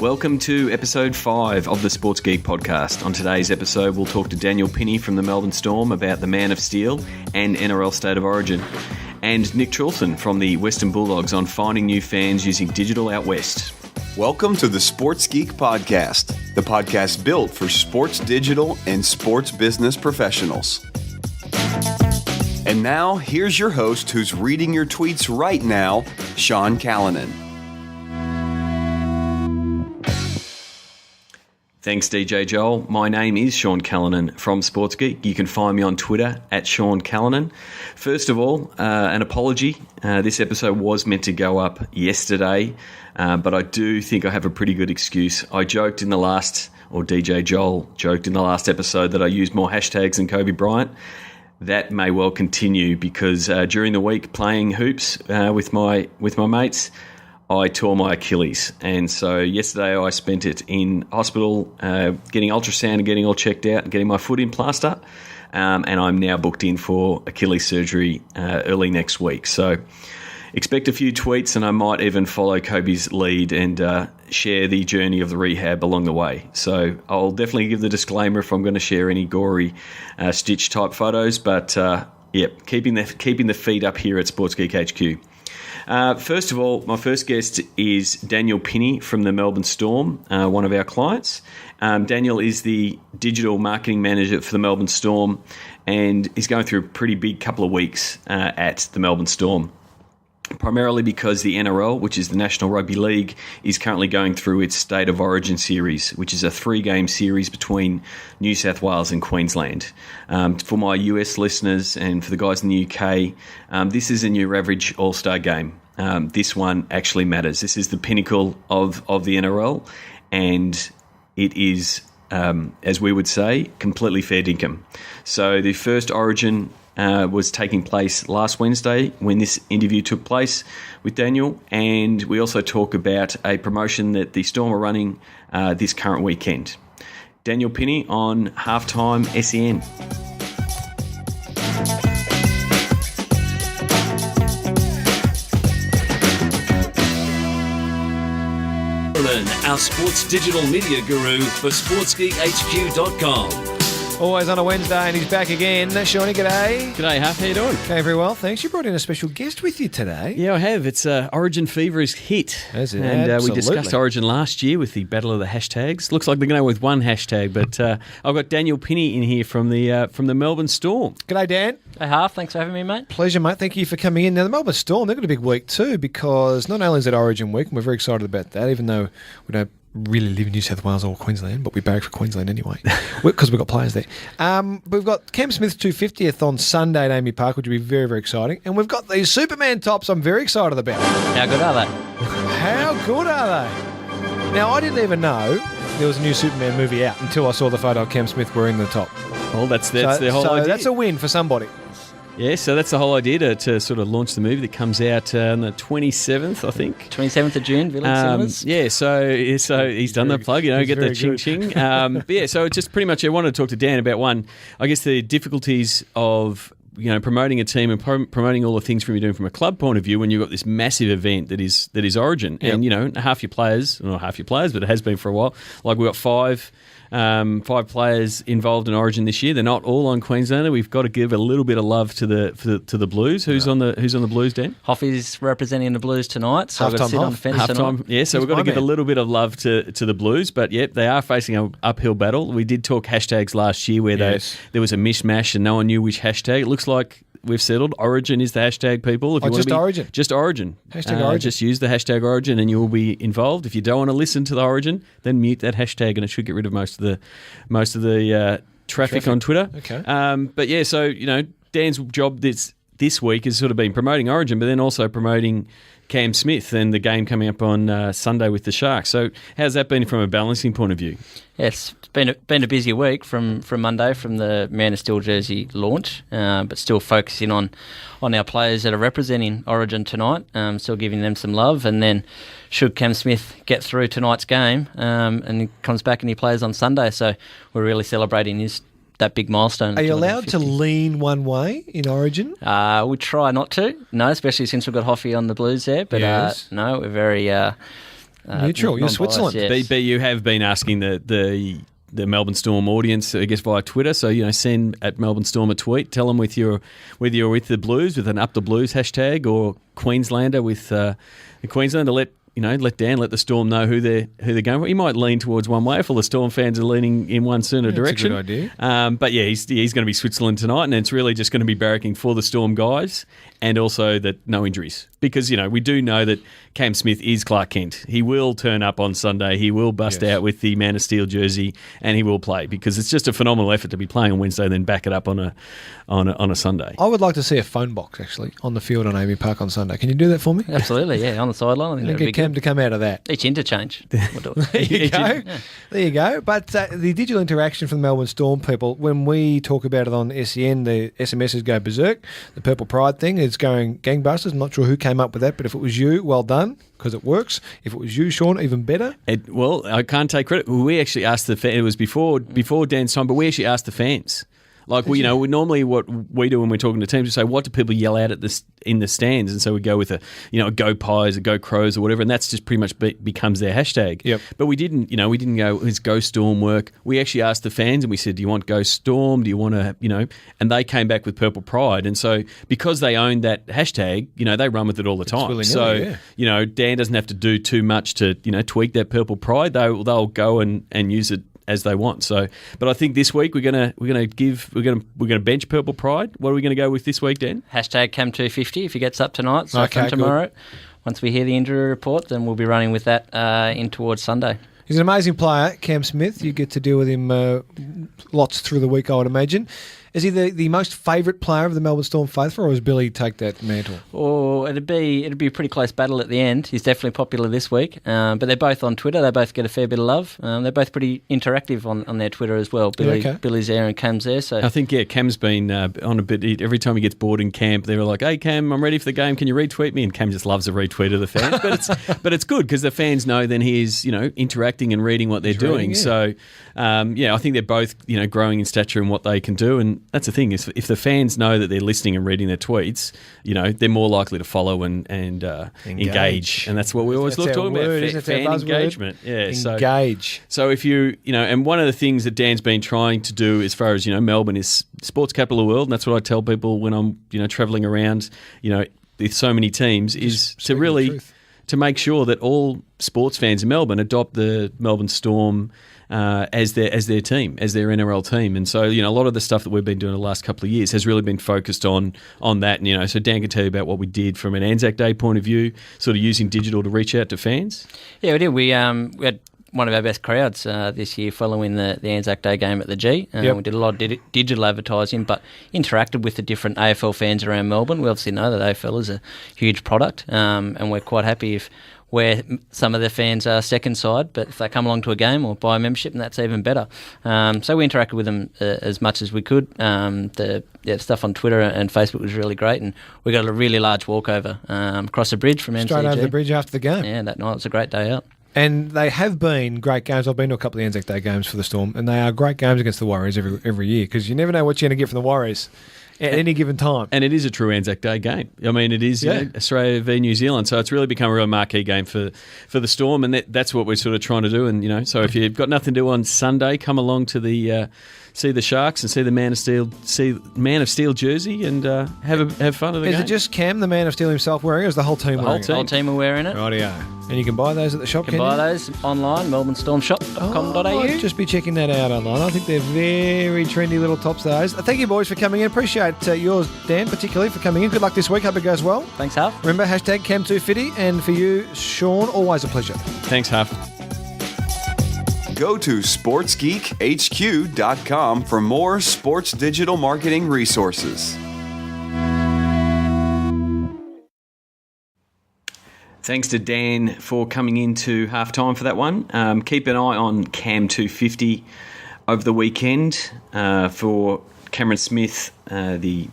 Welcome to episode 5 of the Sports Geek podcast. On today's episode, we'll talk to Daniel Pinney from the Melbourne Storm about the Man of Steel and NRL State of Origin, and Nick Trilson from the Western Bulldogs on finding new fans using digital out west. Welcome to the Sports Geek podcast, the podcast built for sports digital and sports business professionals. And now, here's your host who's reading your tweets right now, Sean Callanan. Thanks, DJ Joel. My name is Sean Callanan from Sports Geek. You can find me on Twitter at Sean Callanan. First of all, an apology. This episode was meant to go up yesterday, but I do think I have a pretty good excuse. I joked in the last, or DJ Joel joked in the last episode that I used more hashtags than Kobe Bryant. That may well continue because during the week playing hoops with my mates, I tore my Achilles, and so yesterday I spent it in hospital getting ultrasound and getting all checked out and getting my foot in plaster, and I'm now booked in for Achilles surgery early next week. So expect a few tweets, and I might even follow Kobe's lead and share the journey of the rehab along the way. So I'll definitely give the disclaimer if I'm going to share any gory stitch type photos, but keeping the feet up here at Sports Geek HQ. First of all, my first guest is Daniel Pinney from the Melbourne Storm, one of our clients. Daniel is the digital marketing manager for the Melbourne Storm, and he's going through a pretty big couple of weeks at the Melbourne Storm, primarily because the NRL, which is the National Rugby League, is currently going through its State of Origin series, which is a 3-game series between New South Wales and Queensland. For my US listeners and for the guys in the UK, this is a new average all-star game. This one actually matters. This is the pinnacle of the NRL, and it is, as we would say, completely fair dinkum. So the first Origin was taking place last Wednesday when this interview took place with Daniel, and we also talk about a promotion that the Storm are running this current weekend. Daniel Pinney on Halftime SEN. Our sports digital media guru for sportsgeekhq.com. Always on a Wednesday, and he's back again. Shawnee, g'day. G'day, Huff. How you doing? Okay, very well, thanks. You brought in a special guest with you today. Yeah, I have. It's Origin Fever is hit. Has it? And we discussed Origin last year with the Battle of the Hashtags. Looks like they're going to go with one hashtag, but I've got Daniel Pinney in here from the Melbourne Storm. G'day, Dan. Hey, Half. Thanks for having me, mate. Pleasure, mate. Thank you for coming in. Now, the Melbourne Storm, they've got a big week too, because not only is it Origin week, and we're very excited about that, even though we don't really live in New South Wales or Queensland, but we barrack for Queensland anyway, because we've got players there. We've got Cam Smith's 250th on Sunday at Amy Park, which will be very, very exciting. And we've got these Superman tops I'm very excited about. How good are they? How good are they? Now, I didn't even know there was a new Superman movie out until I saw the photo of Cam Smith wearing the top. Well, that's the whole idea. That's a win for somebody. Yeah, so that's the whole idea to sort of launch the movie that comes out on the 27th, I think. 27th of June, Village Cinemas. Yeah, so he's done the plug, get the ching-ching. But yeah, so just pretty much I wanted to talk to Dan about one, I guess the difficulties of promoting a team and promoting all the things you're doing from a club point of view when you've got this massive event that is Origin. Yep. And, half your players, not half your players, but it has been for a while, like we've got five players involved in Origin this year. They're not all on Queenslander. We've got to give a little bit of love to the Blues. Who's on the Blues, Dan? Hoffy's representing the Blues tonight, so we've got to sit on the fence tonight. Yeah, so we've got to give a little bit of love to the Blues, but yep, they are facing an uphill battle. We did talk hashtags last year where there was a mishmash and no one knew which hashtag. It looks like we've settled. Origin is the hashtag, people. Origin. Just Origin. Hashtag Origin. Just use the hashtag Origin and you will be involved. If you don't want to listen to the Origin, then mute that hashtag and it should get rid of most of the traffic on Twitter. Okay. But yeah, so, Dan's job this week has sort of been promoting Origin, but then also promoting Cam Smith and the game coming up on Sunday with the Sharks. So how's that been from a balancing point of view? Yes, it's been a busy week from Monday, from the Man of Steel jersey launch, but still focusing on our players that are representing Origin tonight, still giving them some love, and then should Cam Smith get through tonight's game and he comes back and he plays on Sunday, so we're really celebrating that big milestone. Are you allowed to lean one way in Origin? We try not to, no, especially since we've got Hoffy on the Blues there, but yes. no, we're very Neutral. You're Switzerland. Yes. But you have been asking the Melbourne Storm audience, I guess, via Twitter. So, send at Melbourne Storm a tweet. Tell them whether you're with the Blues with an Up the Blues hashtag, or Queenslander with the Queenslander. Let the Storm know who they're going for. He might lean towards one way if all the Storm fans are leaning in one certain direction. That's a good idea. But he's going to be Switzerland tonight, and it's really just going to be barracking for the Storm guys, and also that no injuries. Because, we do know that Cam Smith is Clark Kent. He will turn up on Sunday. He will bust out with the Man of Steel jersey, and he will play, because it's just a phenomenal effort to be playing on Wednesday and then back it up on a Sunday. I would like to see a phone box, actually, on the field on Amy Park on Sunday. Can you do that for me? Absolutely, yeah, on the sideline. I think that would be Cam to come out of that. Each interchange. We'll do it. There you go. Yeah. There you go. But the digital interaction from the Melbourne Storm people, when we talk about it on SEN, the SMSs go berserk. The Purple Pride thing is going gangbusters. I'm not sure who came up with that, but if it was you, well done, because it works. If it was you, Sean, even better. Well, I can't take credit. We actually asked the fans. It was before Dan's time, but we actually asked the fans. Like, we normally what we do when we're talking to teams, we say, what do people yell out in the stands? And so we go with a Go Pies, a Go Crows, or whatever, and that's just pretty much becomes their hashtag. Yep. But we didn't go, is Go Storm work? We actually asked the fans, and we said, do you want Go Storm? Do you want to, and they came back with Purple Pride. And so because they own that hashtag, they run with it all the time. So, Dan doesn't have to do too much to, tweak that Purple Pride. They'll go and use it as they want. So, but I think this week we're gonna bench Purple Pride. What are we gonna go with this week, Dan? Hashtag Cam250 if he gets up tonight. So from tomorrow, good. Once we hear the injury report, then we'll be running with that in towards Sunday. He's an amazing player, Cam Smith. You get to deal with him lots through the week, I would imagine. Is he the most favourite player of the Melbourne Storm faithful, or does Billy take that mantle? Oh, it'd be a pretty close battle at the end. He's definitely popular this week, but they're both on Twitter. They both get a fair bit of love. They're both pretty interactive on their Twitter as well. Billy's there and Cam's there. So I think Cam's been on a bit. Every time he gets bored in camp, they're like, "Hey Cam, I'm ready for the game. Can you retweet me?" And Cam just loves a retweet of the fans. But it's good because the fans know then he's interacting and reading what they're doing. So I think they're both growing in stature and what they can do. And that's the thing is if the fans know that they're listening and reading their tweets, they're more likely to follow and engage. And that's what we always talking about, fan engagement. Yeah, engage. So if and one of the things that Dan's been trying to do as far as, Melbourne is sports capital of the world, and that's what I tell people when I'm, travelling around, with so many teams, is to really to make sure that all sports fans in Melbourne adopt the Melbourne Storm as their team, as their NRL team. And so, a lot of the stuff that we've been doing the last couple of years has really been focused on that. And, so Dan can tell you about what we did from an Anzac Day point of view, sort of using digital to reach out to fans. Yeah, we did. We had one of our best crowds this year following the Anzac Day game at the G. We did a lot of digital advertising, but interacted with the different AFL fans around Melbourne. We obviously know that AFL is a huge product, and we're quite happy if where some of the fans are second side, but if they come along to a game or buy a membership, and that's even better. So we interacted with them as much as we could. The stuff on Twitter and Facebook was really great, and we got a really large walkover across the bridge from MCG. Straight over the bridge after the game. Yeah, that night it was a great day out. And they have been great games. I've been to a couple of Anzac Day games for the Storm, and they are great games against the Warriors every year, because you never know what you're going to get from the Warriors at any given time. And it is a true Anzac Day game. I mean, it is Australia v New Zealand, so it's really become a real marquee game for the Storm, and that's what we're sort of trying to do. And so if you've got nothing to do on Sunday, come along to the see the Sharks and see the Man of Steel jersey and have fun at the game. Is it just Cam, the Man of Steel himself, wearing it, or is the whole team wearing it? The whole team are wearing it. Rightio. And you can buy those at the shop, can you? Buy those online, melbournestormshop.com.au. I'll just be checking that out online. I think they're very trendy little tops, those. Thank you, boys, for coming in. Appreciate yours, Dan, particularly, for coming in. Good luck this week. Hope it goes well. Thanks, Huff. Remember, hashtag Cam250. And for you, Sean, always a pleasure. Thanks, Huff. Go to sportsgeekhq.com for more sports digital marketing resources. Thanks to Dan for coming into halftime for that one. Keep an eye on Cam 250 over the weekend for Cameron Smith, the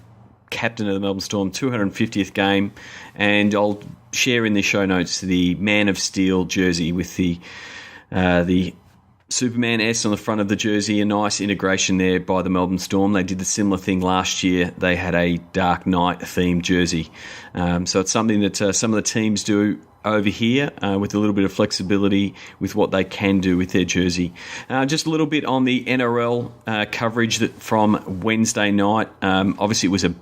captain of the Melbourne Storm, 250th game. And I'll share in the show notes the Man of Steel jersey with the Superman S on the front of the jersey, a nice integration there by the Melbourne Storm. They did the similar thing last year. They had a Dark Knight themed jersey. So it's something that some of the teams do over here with a little bit of flexibility with what they can do with their jersey. Just a little bit on the NRL coverage from Wednesday night. Obviously, it was a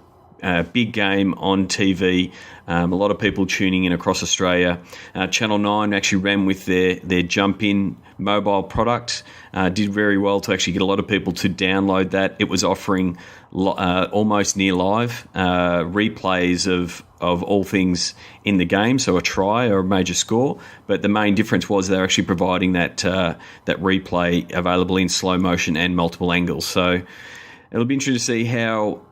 big game on TV. A lot of people tuning in across Australia. Channel 9 actually ran with their jump-in mobile product. Did very well to actually get a lot of people to download that. It was offering almost near live replays of all things in the game, so a try or a major score. But the main difference was they're actually providing that replay available in slow motion and multiple angles. So it'll be interesting to see how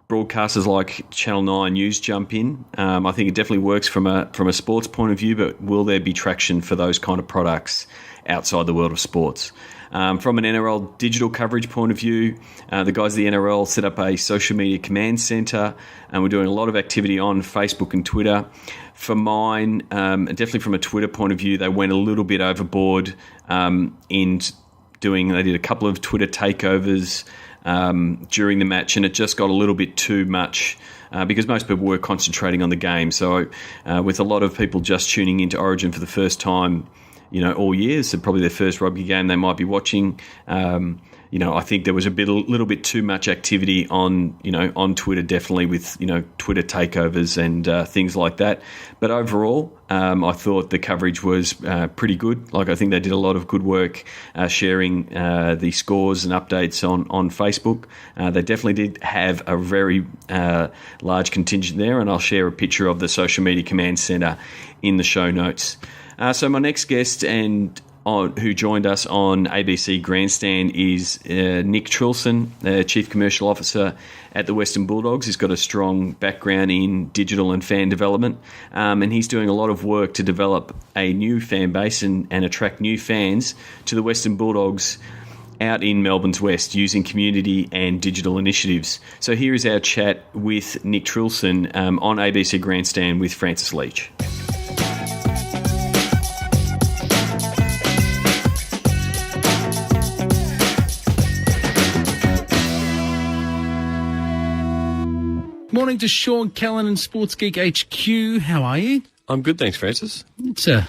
broadcasters like Channel 9 use Jump In. I think it definitely works from a sports point of view, but will there be traction for those kind of products outside the world of sports? From an NRL digital coverage point of view, the guys at the NRL set up a social media command centre, and we're doing a lot of activity on Facebook and Twitter. For mine, definitely from a Twitter point of view, they went a little bit overboard they did a couple of Twitter takeovers during the match, and it just got a little bit too much because most people were concentrating on the game. So with a lot of people just tuning into Origin for the first time, all year, so probably their first rugby game they might be watching, I think there was a little bit too much activity on Twitter, definitely with Twitter takeovers and things like that. But overall, I thought the coverage was pretty good. Like, I think they did a lot of good work sharing the scores and updates on Facebook. They definitely did have a very large contingent there, and I'll share a picture of the social media command centre in the show notes. So my next guest who joined us on ABC Grandstand is Nick Trilson, Chief Commercial Officer at the Western Bulldogs. He's got a strong background in digital and fan development, and he's doing a lot of work to develop a new fan base and attract new fans to the Western Bulldogs out in Melbourne's West using community and digital initiatives. So here is our chat with Nick Trilson on ABC Grandstand with Francis Leach. Morning to Sean Callanan, Sports Geek HQ. How are you? I'm good, thanks, Francis. It's a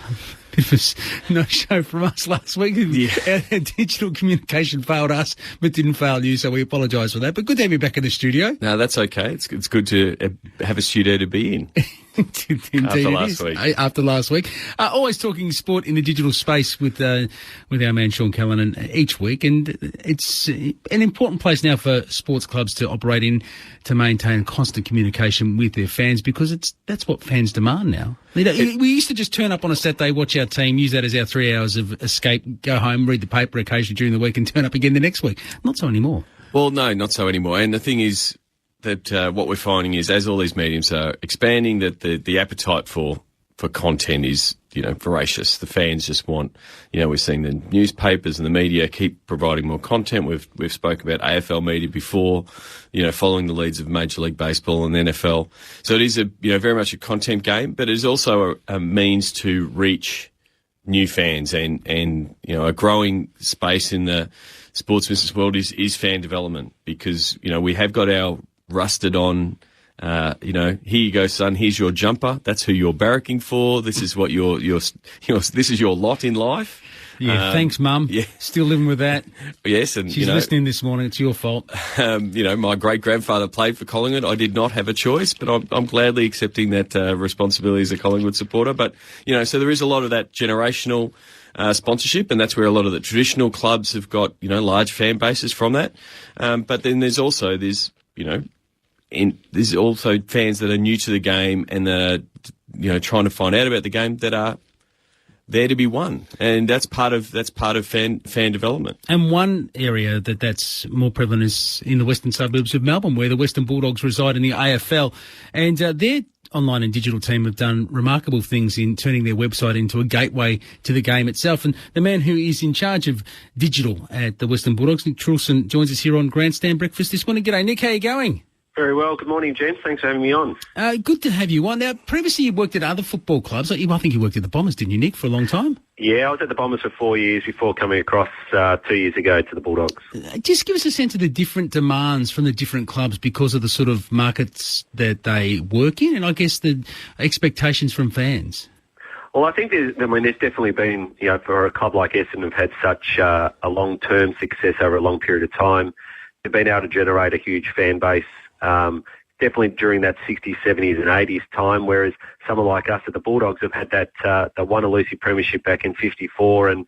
bit of a no-show from us last week. Yeah. Our digital communication failed us, but didn't fail you, so we apologise for that. But good to have you back in the studio. No, that's okay. It's good to have a studio to be in. Indeed, After last week. After last week. Always talking sport in the digital space with our man Sean Callanan each week, and it's an important place now for sports clubs to operate in, to maintain constant communication with their fans, because that's what fans demand now. We used to just turn up on a Saturday, watch our team, use that as our 3 hours of escape, go home, read the paper occasionally during the week, and turn up again the next week. Not so anymore. Well, no, not so anymore. And the thing is that what we're finding is, as all these mediums are expanding, that the appetite for content is, voracious. The fans just want, we're seeing the newspapers and the media keep providing more content. We've spoken about AFL media before, following the leads of Major League Baseball and the NFL. So it is very much a content game, but it is also a means to reach new fans and a growing space in the sports business world is fan development, because, we have got our rusted on, here you go, son, here's your jumper. That's who you're barracking for. This is what this is your lot in life. Yeah, thanks, Mum. Yeah. Still living with that. Yes, and she's listening this morning. It's your fault. My great-grandfather played for Collingwood. I did not have a choice, but I'm gladly accepting that responsibility as a Collingwood supporter. But, so there is a lot of that generational sponsorship, and that's where a lot of the traditional clubs have got, large fan bases from that. But then there's also there's also fans that are new to the game and trying to find out about the game that are there to be won, and that's part of fan development. And one area that's more prevalent is in the western suburbs of Melbourne, where the Western Bulldogs reside in the AFL, and their online and digital team have done remarkable things in turning their website into a gateway to the game itself. And the man who is in charge of digital at the Western Bulldogs, Nick Trilson, joins us here on Grandstand Breakfast this morning. G'day, Nick. How you going? Very well. Good morning, gents. Thanks for having me on. Good to have you on. Now, previously you worked at other football clubs. I think you worked at the Bombers, didn't you, Nick, for a long time? Yeah, I was at the Bombers for 4 years before coming across 2 years ago to the Bulldogs. Just give us a sense of the different demands from the different clubs because of the sort of markets that they work in, and I guess the expectations from fans. Well, I think there's definitely been, for a club like Essendon have had such a long-term success over a long period of time, they've been able to generate a huge fan base, definitely during that 60s, 70s and 80s time, whereas someone like us at the Bulldogs have had that one elusive premiership back in 54, and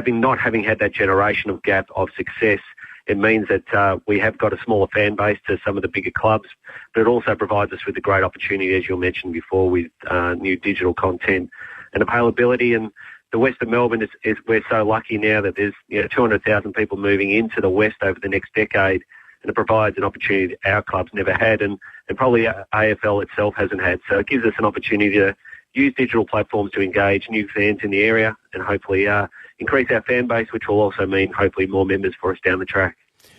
not having had that generation of gap of success, it means that we have got a smaller fan base to some of the bigger clubs, but it also provides us with a great opportunity, as you mentioned before, with new digital content and availability. And the west of Melbourne we're so lucky now that there's 200,000 people moving into the west over the next decade, and it provides an opportunity that our clubs never had, and probably AFL itself hasn't had. So it gives us an opportunity to use digital platforms to engage new fans in the area and hopefully increase our fan base, which will also mean hopefully more members for us down the track.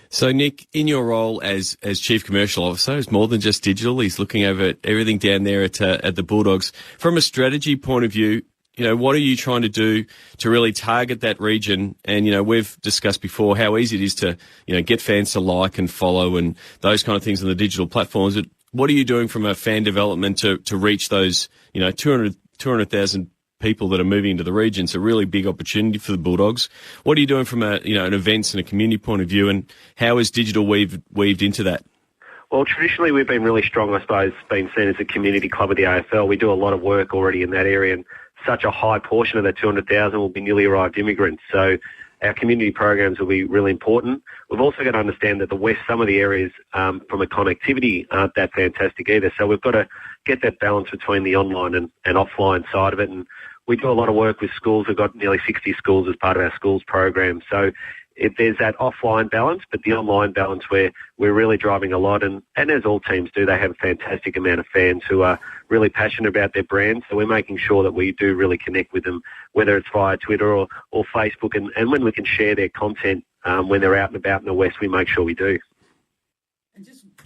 So, Nick, in your role as Chief Commercial Officer, it's more than just digital. He's looking over everything down there at the Bulldogs. From a strategy point of view, what are you trying to do to really target that region? And, we've discussed before how easy it is to, get fans to like and follow and those kind of things on the digital platforms. But what are you doing from a fan development to reach those, 200,000 people that are moving into the region? It's a really big opportunity for the Bulldogs. What are you doing from an events and a community point of view, and how is digital weaved into that? Well, traditionally we've been really strong, I suppose, being seen as a community club of the AFL. We do a lot of work already in that area, and such a high portion of that 200,000 will be newly arrived immigrants. So our community programs will be really important. We've also got to understand that the west, some of the areas from a connectivity aren't that fantastic either. So we've got to get that balance between the online and offline side of it. And we do a lot of work with schools. We've got nearly 60 schools as part of our schools program. So if there's that offline balance, but the online balance where we're really driving a lot, and as all teams do, they have a fantastic amount of fans who are really passionate about their brand. So we're making sure that we do really connect with them, whether it's via Twitter or Facebook, and when we can share their content when they're out and about in the West, we make sure we do.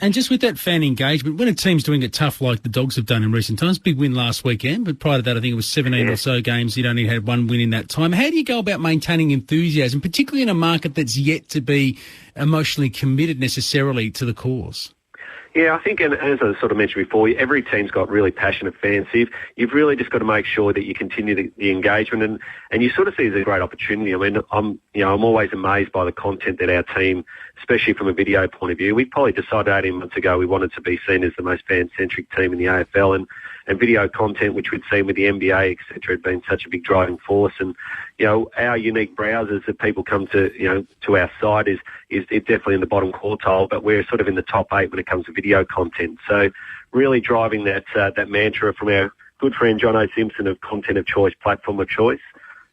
And just with that fan engagement, when a team's doing it tough like the Dogs have done in recent times, big win last weekend, but prior to that I think it was 17 or so games, you'd only had one win in that time. How do you go about maintaining enthusiasm, particularly in a market that's yet to be emotionally committed necessarily to the cause? Yeah, I think, and as I sort of mentioned before, every team's got really passionate fans. So you've really just got to make sure that you continue the engagement, and you sort of see it as a great opportunity. I mean, I'm always amazed by the content that our team, especially from a video point of view. We probably decided 18 months ago we wanted to be seen as the most fan-centric team in the AFL, and video content, which we'd seen with the NBA, etc., had been such a big driving force. And our unique browsers that people come to our site is definitely in the bottom quartile, but we're sort of in the top 8 when it comes to video content. So really driving that mantra from our good friend John O. Simpson of content of choice, platform of choice,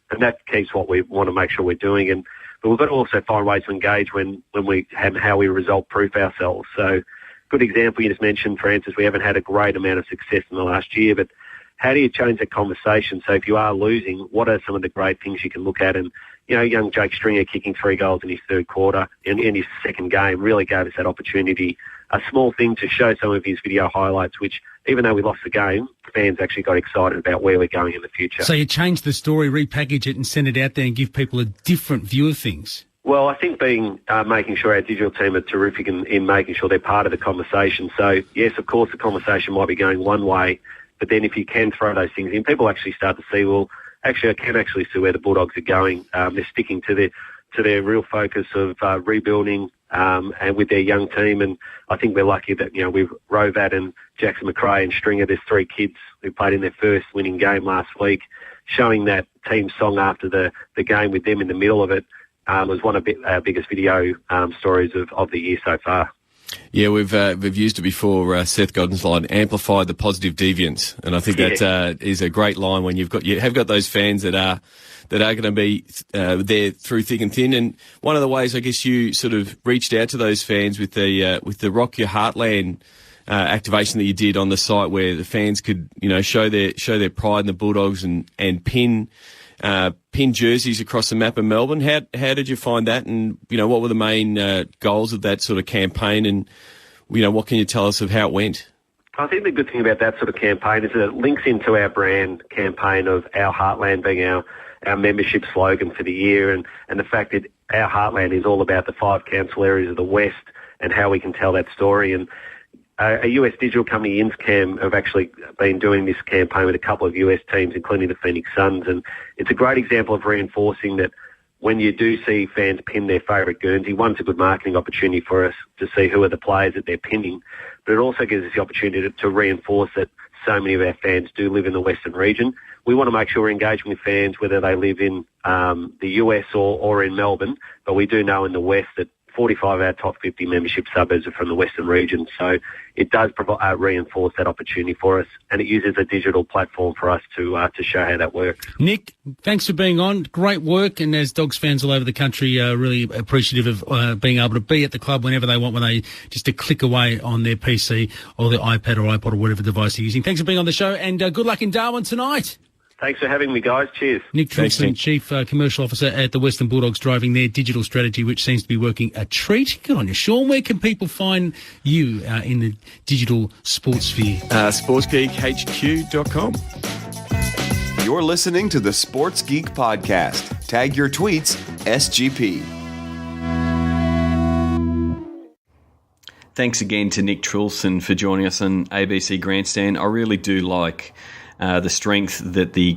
and that keeps what we want to make sure we're doing. But we've got to also find ways to engage when we have how we result-proof ourselves. So good example you just mentioned, Francis, we haven't had a great amount of success in the last year, but how do you change that conversation? So if you are losing, what are some of the great things you can look at? And, young Jake Stringer kicking 3 goals in his third quarter in his second game really gave us that opportunity. A small thing to show some of his video highlights, which even though we lost the game, fans actually got excited about where we're going in the future. So you change the story, repackage it and send it out there and give people a different view of things. Well, I think making sure our digital team are terrific in making sure they're part of the conversation. So, yes, of course, the conversation might be going one way, but then if you can throw those things in, people actually start to see, well, actually, I can actually see where the Bulldogs are going. They're sticking to their real focus of rebuilding and with their young team. And I think we're lucky that, we've Rovat and Jackson McRae and Stringer, there's 3 kids who played in their first winning game last week, showing that team song after the game with them in the middle of it. Was one of our biggest video stories of the year so far. Yeah, we've used it before. Seth Godden's line, amplify the positive deviance, and I think that is a great line when you have got those fans that are going to be there through thick and thin. And one of the ways I guess you sort of reached out to those fans with the Rock Your Heartland activation that you did on the site, where the fans could show their pride in the Bulldogs and pin jerseys across the map of Melbourne. How did you find that, and what were the main goals of that sort of campaign, and what can you tell us of how it went? I think the good thing about that sort of campaign is that it links into our brand campaign of Our Heartland being our membership slogan for the year, and the fact that Our Heartland is all about the 5 council areas of the West and how we can tell that story. And a US digital company, Inscam, have actually been doing this campaign with a couple of US teams, including the Phoenix Suns, and it's a great example of reinforcing that when you do see fans pin their favourite Guernsey, one, it's a good marketing opportunity for us to see who are the players that they're pinning, but it also gives us the opportunity to reinforce that so many of our fans do live in the Western region. We want to make sure we're engaging with fans, whether they live in the US or in Melbourne, but we do know in the West that 45 of our top 50 membership suburbs are from the Western region. So it does reinforce that opportunity for us, and it uses a digital platform for us to show how that works. Nick, thanks for being on. Great work, and as Dogs fans all over the country are really appreciative of being able to be at the club whenever they want, when they just a click away on their PC or their iPad or iPod or whatever device they're using. Thanks for being on the show, and good luck in Darwin tonight. Thanks for having me, guys. Cheers. Nick Trilson, Chief Commercial Officer at the Western Bulldogs, driving their digital strategy, which seems to be working a treat. Good on you, Sean. Where can people find you in the digital sports sphere? SportsGeekHQ.com. You're listening to the Sports Geek Podcast. Tag your tweets, SGP. Thanks again to Nick Trilson for joining us on ABC Grandstand. I really do like the strength that the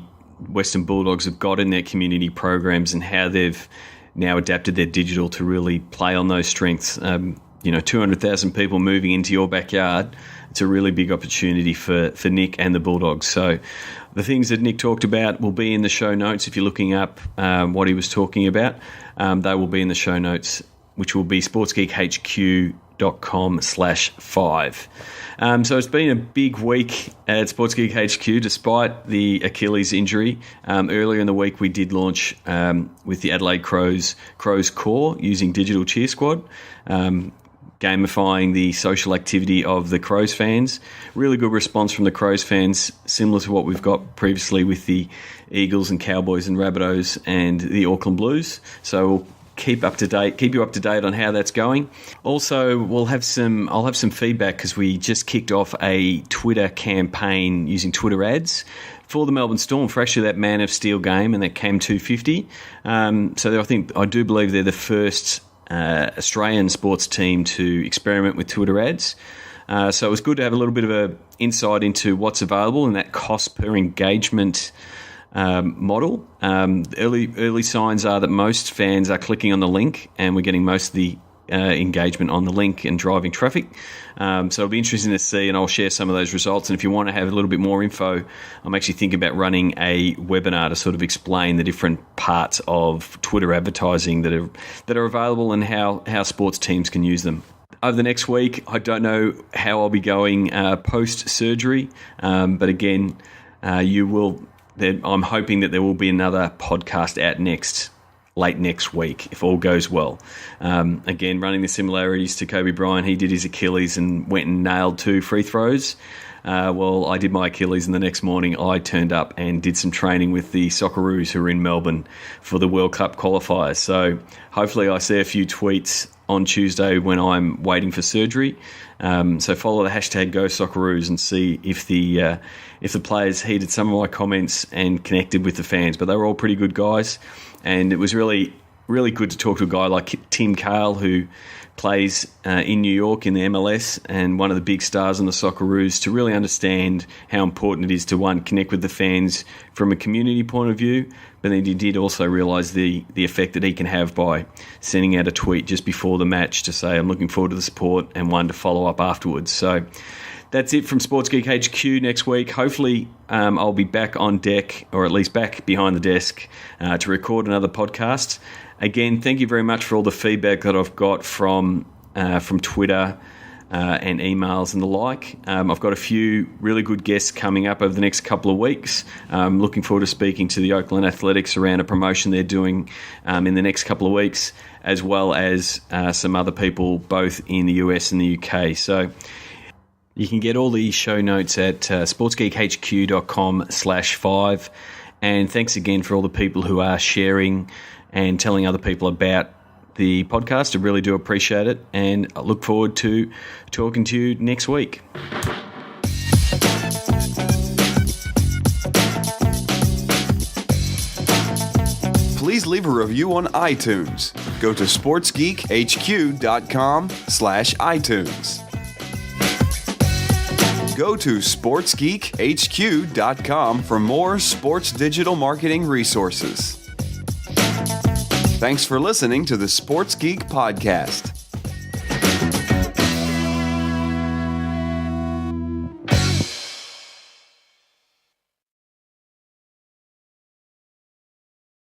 Western Bulldogs have got in their community programs and how they've now adapted their digital to really play on those strengths. 200,000 people moving into your backyard, it's a really big opportunity for Nick and the Bulldogs. So the things that Nick talked about will be in the show notes. If you're looking up what he was talking about, they will be in the show notes, which will be sportsgeekhq.com/5. So it's been a big week at Sports Geek HQ despite the Achilles injury. Earlier in the week we did launch with the Adelaide Crows Core using Digital Cheer Squad, gamifying the social activity of the Crows fans. Really good response from the Crows fans, similar to what we've got previously with the Eagles and Cowboys and Rabbitohs and the Auckland Blues. So we'll keep you up to date on how that's going. Also, I'll have some feedback because we just kicked off a Twitter campaign using Twitter ads for the Melbourne Storm for actually that Man of Steel game and that Cam 250. So I do believe they're the first Australian sports team to experiment with Twitter ads. So it was good to have a little bit of an insight into what's available in that cost per engagement model. Early signs are that most fans are clicking on the link, and we're getting most of the engagement on the link and driving traffic. So it'll be interesting to see, and I'll share some of those results. And if you want to have a little bit more info, I'm actually thinking about running a webinar to sort of explain the different parts of Twitter advertising that are available and how sports teams can use them. Over the next week, I don't know how I'll be going post-surgery, but again, I'm hoping that there will be another podcast out late next week, if all goes well. Again, running the similarities to Kobe Bryant, he did his Achilles and went and nailed 2 free throws. Well, I did my Achilles, and the next morning I turned up and did some training with the Socceroos who are in Melbourne for the World Cup qualifiers. So hopefully I see a few tweets on Tuesday when I'm waiting for surgery. So follow the hashtag #GoSocceroos and see if the players heeded some of my comments and connected with the fans. But they were all pretty good guys, and it was really, really good to talk to a guy like Tim Cahill, who plays in New York in the MLS and one of the big stars in the Socceroos, to really understand how important it is to, one, connect with the fans from a community point of view, but then he did also realise the effect that he can have by sending out a tweet just before the match to say, I'm looking forward to the support, and one to follow up afterwards. So that's it from Sports Geek HQ next week. Hopefully I'll be back on deck, or at least back behind the desk, to record another podcast. Again, thank you very much for all the feedback that I've got from Twitter and emails and the like. I've got a few really good guests coming up over the next couple of weeks. I'm looking forward to speaking to the Oakland Athletics around a promotion they're doing in the next couple of weeks, as well as some other people both in the US and the UK. So you can get all the show notes at sportsgeekhq.com/5. And thanks again for all the people who are sharing and telling other people about the podcast. I really do appreciate it, and I look forward to talking to you next week. Please leave a review on iTunes. Go to sportsgeekhq.com/iTunes. go to sportsgeekhq.com for more sports digital marketing resources. Thanks for listening to the Sports Geek Podcast.